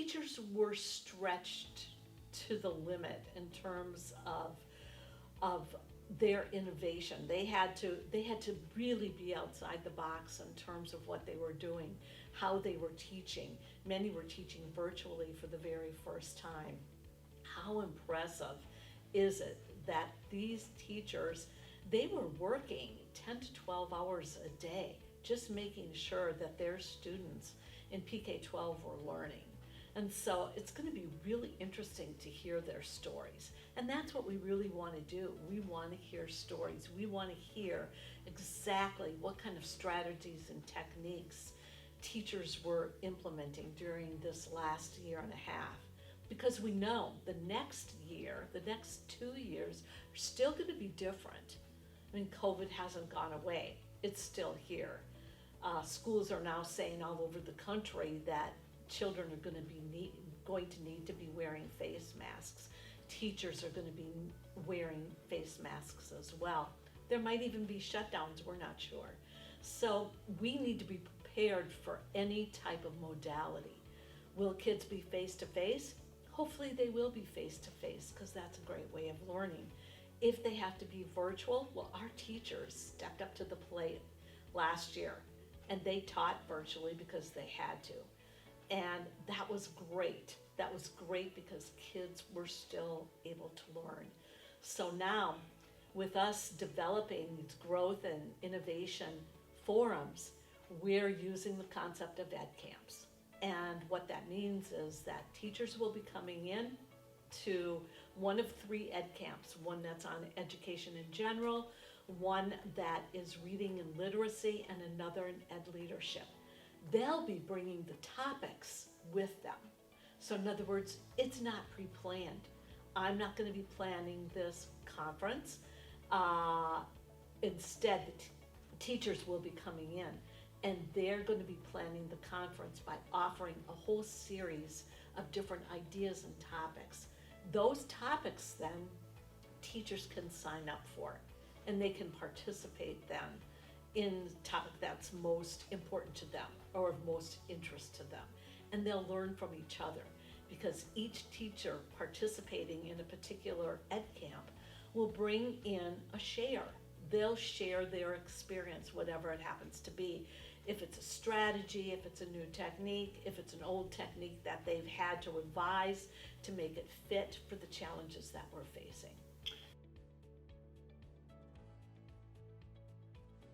teachers were stretched to the limit in terms of their innovation. They had to really be outside the box in terms of what they were doing, how they were teaching. Many were teaching virtually for the very first time. How impressive is it that these teachers, they were working 10 to 12 hours a day just making sure that their students in PK-12 were learning. And so it's going to be really interesting to hear their stories. And that's what we really want to do. We want to hear stories. We want to hear exactly what kind of strategies and techniques teachers were implementing during this last year and a half. Because we know the next year, the next 2 years, are still going to be different. I mean, COVID hasn't gone away. It's still here. Schools are now saying all over the country that children are going to need to be wearing face masks. Teachers are going to be wearing face masks as well. There might even be shutdowns, we're not sure. So we need to be prepared for any type of modality. Will kids be face-to-face? Hopefully they will be face-to-face, because that's a great way of learning. If they have to be virtual, well, our teachers stepped up to the plate last year, and they taught virtually because they had to. And that was great. That was great because kids were still able to learn. So now, with us developing these growth and innovation forums, we're using the concept of ed camps. And what that means is that teachers will be coming in to one of 3 ed camps, one that's on education in general, one that is reading and literacy, and another in ed leadership. They'll be bringing the topics with them. So in other words, it's not pre-planned. I'm not going to be planning this conference. Instead, the teachers will be coming in, and they're going to be planning the conference by offering a whole series of different ideas and topics. Those topics then teachers can sign up for, and they can participate then in the topic that's most important to them or of most interest to them. And they'll learn from each other, because each teacher participating in a particular ed camp will bring in a share. They'll share their experience, whatever it happens to be. If it's a strategy, if it's a new technique, if it's an old technique that they've had to revise to make it fit for the challenges that we're facing.